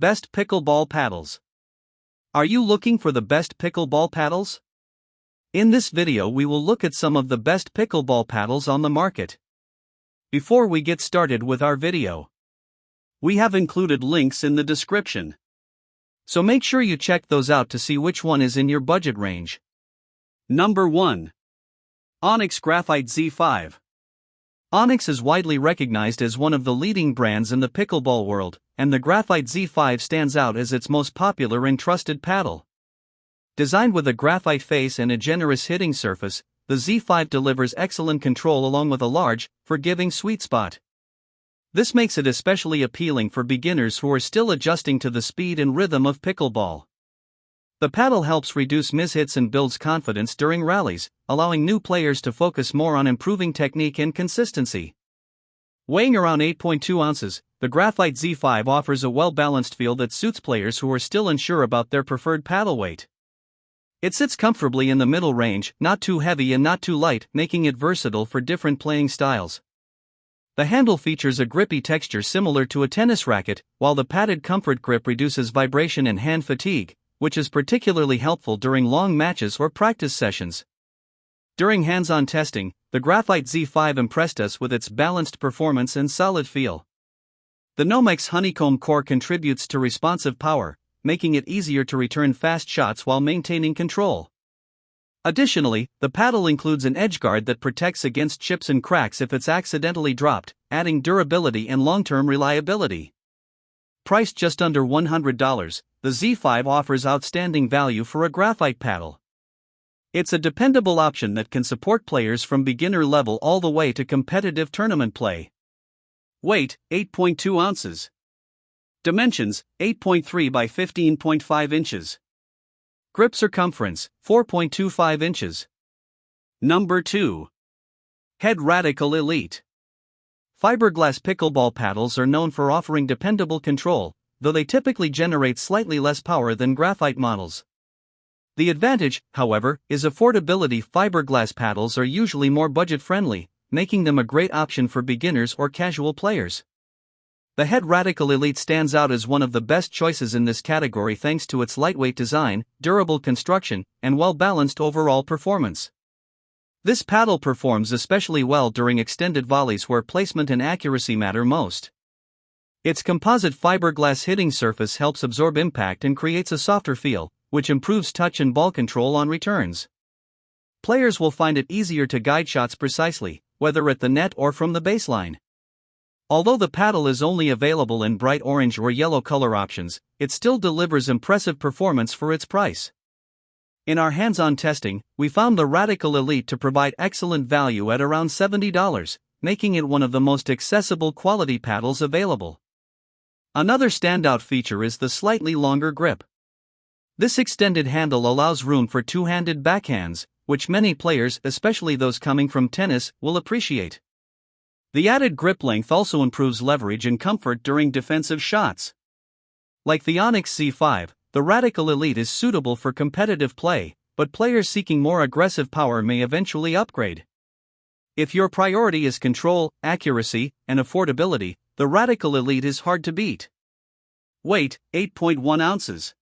Best Pickleball Paddles. Are you looking for the best pickleball paddles? In this video we will look at some of the best pickleball paddles on the market. Before we get started with our video, we have included links in the description. So make sure you check those out to see which one is in your budget range. Number 1. Onix Graphite Z5. Onix is widely recognized as one of the leading brands in the pickleball world, and the Graphite Z5 stands out as its most popular and trusted paddle. Designed with a graphite face and a generous hitting surface, the Z5 delivers excellent control along with a large, forgiving sweet spot. This makes it especially appealing for beginners who are still adjusting to the speed and rhythm of pickleball. The paddle helps reduce mishits and builds confidence during rallies, allowing new players to focus more on improving technique and consistency. Weighing around 8.2 ounces, the Graphite Z5 offers a well-balanced feel that suits players who are still unsure about their preferred paddle weight. It sits comfortably in the middle range, not too heavy and not too light, making it versatile for different playing styles. The handle features a grippy texture similar to a tennis racket, while the padded comfort grip reduces vibration and hand fatigue, which is particularly helpful during long matches or practice sessions. During hands-on testing, the Graphite Z5 impressed us with its balanced performance and solid feel. The Nomex honeycomb core contributes to responsive power, making it easier to return fast shots while maintaining control. Additionally, the paddle includes an edge guard that protects against chips and cracks if it's accidentally dropped, adding durability and long-term reliability. Priced just under $100, the Z5 offers outstanding value for a graphite paddle. It's a dependable option that can support players from beginner level all the way to competitive tournament play. Weight, 8.2 ounces. Dimensions, 8.3 by 15.5 inches. Grip circumference, 4.25 inches. Number 2. Head Radical Elite. Fiberglass pickleball paddles are known for offering dependable control, though they typically generate slightly less power than graphite models. The advantage, however, is affordability. Fiberglass paddles are usually more budget-friendly, making them a great option for beginners or casual players. The Head Radical Elite stands out as one of the best choices in this category thanks to its lightweight design, durable construction, and well-balanced overall performance. This paddle performs especially well during extended volleys where placement and accuracy matter most. Its composite fiberglass hitting surface helps absorb impact and creates a softer feel, which improves touch and ball control on returns. Players will find it easier to guide shots precisely, whether at the net or from the baseline. Although the paddle is only available in bright orange or yellow color options, it still delivers impressive performance for its price. In our hands-on testing, we found the Radical Elite to provide excellent value at around $70, making it one of the most accessible quality paddles available. Another standout feature is the slightly longer grip. This extended handle allows room for two-handed backhands, which many players, especially those coming from tennis, will appreciate. The added grip length also improves leverage and comfort during defensive shots. Like the Onix Z5, the Radical Elite is suitable for competitive play, but players seeking more aggressive power may eventually upgrade. If your priority is control, accuracy, and affordability, the Radical Elite is hard to beat. Weight, 8.1 ounces.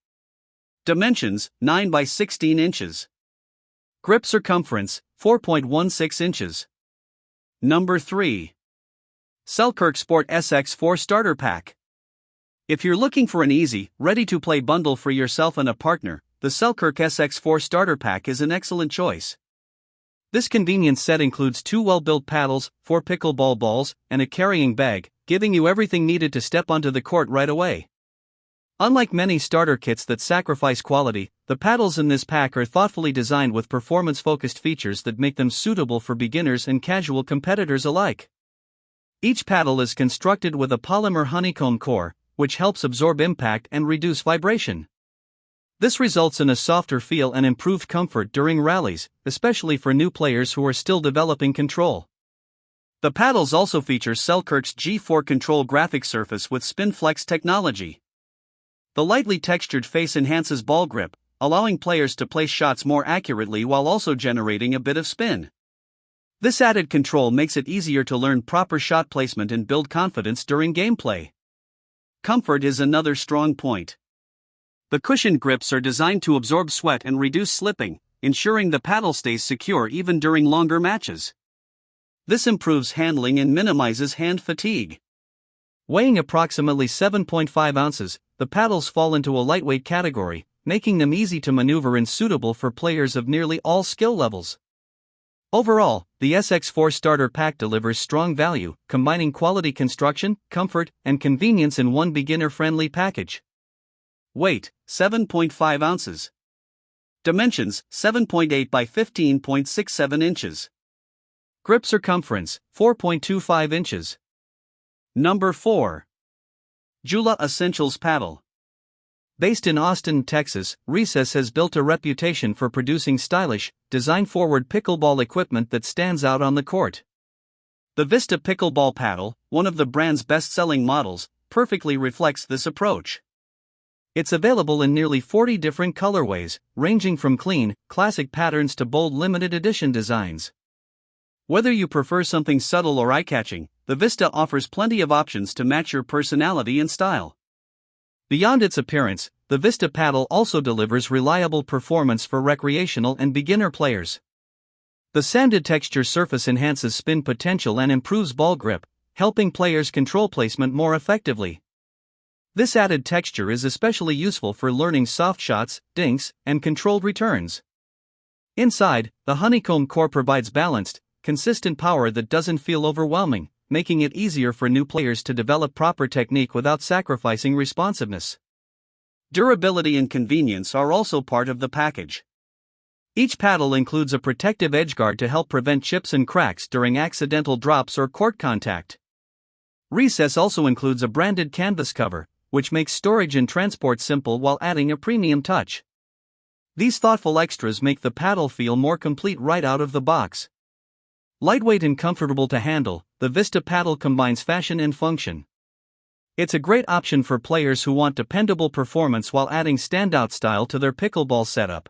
Dimensions, 9 by 16 inches. Grip circumference, 4.16 inches. Number 3. Selkirk Sport SX4 Starter Pack. If you're looking for an easy, ready-to-play bundle for yourself and a partner, the Selkirk SX4 Starter Pack is an excellent choice. This convenient set includes 2 well-built paddles, 4 pickleball balls, and a carrying bag, giving you everything needed to step onto the court right away. Unlike many starter kits that sacrifice quality, the paddles in this pack are thoughtfully designed with performance-focused features that make them suitable for beginners and casual competitors alike. Each paddle is constructed with a polymer honeycomb core, which helps absorb impact and reduce vibration. This results in a softer feel and improved comfort during rallies, especially for new players who are still developing control. The paddles also feature Selkirk's G4 control graphic surface with SpinFlex technology. The lightly textured face enhances ball grip, allowing players to place shots more accurately while also generating a bit of spin. This added control makes it easier to learn proper shot placement and build confidence during gameplay. Comfort is another strong point. The cushioned grips are designed to absorb sweat and reduce slipping, ensuring the paddle stays secure even during longer matches. This improves handling and minimizes hand fatigue. Weighing approximately 7.5 ounces, the paddles fall into a lightweight category, making them easy to maneuver and suitable for players of nearly all skill levels. Overall, the SX4 starter pack delivers strong value, combining quality construction, comfort, and convenience in one beginner-friendly package. Weight, 7.5 ounces. Dimensions, 7.8 by 15.67 inches. Grip circumference, 4.25 inches. Number 4. JOOLA Essentials Paddle. Based in Austin, Texas, Recess has built a reputation for producing stylish, design-forward pickleball equipment that stands out on the court. The Vista Pickleball Paddle, one of the brand's best-selling models, perfectly reflects this approach. It's available in nearly 40 different colorways, ranging from clean, classic patterns to bold limited edition designs. Whether you prefer something subtle or eye-catching, the Vista offers plenty of options to match your personality and style. Beyond its appearance, the Vista paddle also delivers reliable performance for recreational and beginner players. The sanded texture surface enhances spin potential and improves ball grip, helping players control placement more effectively. This added texture is especially useful for learning soft shots, dinks, and controlled returns. Inside, the honeycomb core provides balanced, consistent power that doesn't feel overwhelming, making it easier for new players to develop proper technique without sacrificing responsiveness. Durability and convenience are also part of the package. Each paddle includes a protective edgeguard to help prevent chips and cracks during accidental drops or court contact. Recess also includes a branded canvas cover, which makes storage and transport simple while adding a premium touch. These thoughtful extras make the paddle feel more complete right out of the box. Lightweight and comfortable to handle, the Vista paddle combines fashion and function. It's a great option for players who want dependable performance while adding standout style to their pickleball setup.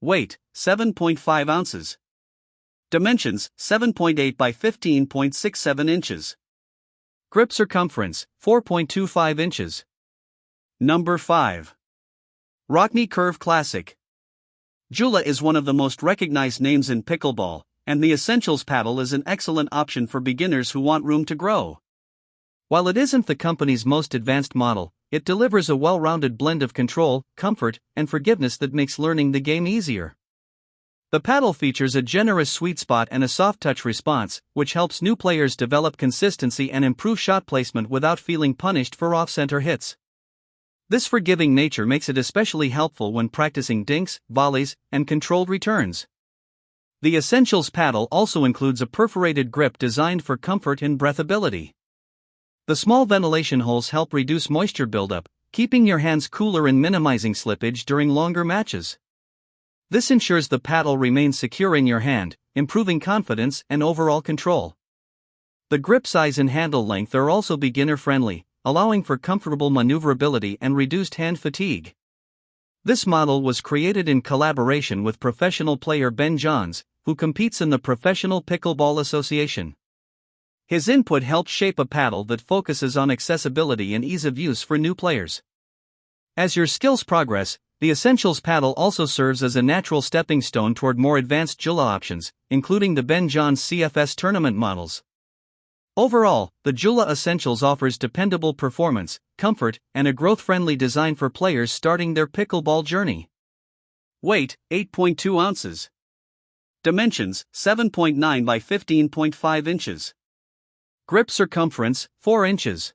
Weight, 7.5 ounces. Dimensions, 7.8 by 15.67 inches. Grip circumference, 4.25 inches. Number 5. Rokne Curve Classic. JOOLA is one of the most recognized names in pickleball, and the Essentials paddle is an excellent option for beginners who want room to grow. While it isn't the company's most advanced model, it delivers a well-rounded blend of control, comfort, and forgiveness that makes learning the game easier. The paddle features a generous sweet spot and a soft touch response, which helps new players develop consistency and improve shot placement without feeling punished for off-center hits. This forgiving nature makes it especially helpful when practicing dinks, volleys, and controlled returns. The Essentials paddle also includes a perforated grip designed for comfort and breathability. The small ventilation holes help reduce moisture buildup, keeping your hands cooler and minimizing slippage during longer matches. This ensures the paddle remains secure in your hand, improving confidence and overall control. The grip size and handle length are also beginner-friendly, allowing for comfortable maneuverability and reduced hand fatigue. This model was created in collaboration with professional player Ben Johns, who competes in the Professional Pickleball Association. His input helped shape a paddle that focuses on accessibility and ease of use for new players. As your skills progress, the Essentials paddle also serves as a natural stepping stone toward more advanced JOOLA options, including the Ben Johns CFS tournament models. Overall, the JOOLA Essentials offers dependable performance, comfort, and a growth-friendly design for players starting their pickleball journey. Weight, 8.2 ounces. Dimensions, 7.9 by 15.5 inches. Grip circumference, 4 inches.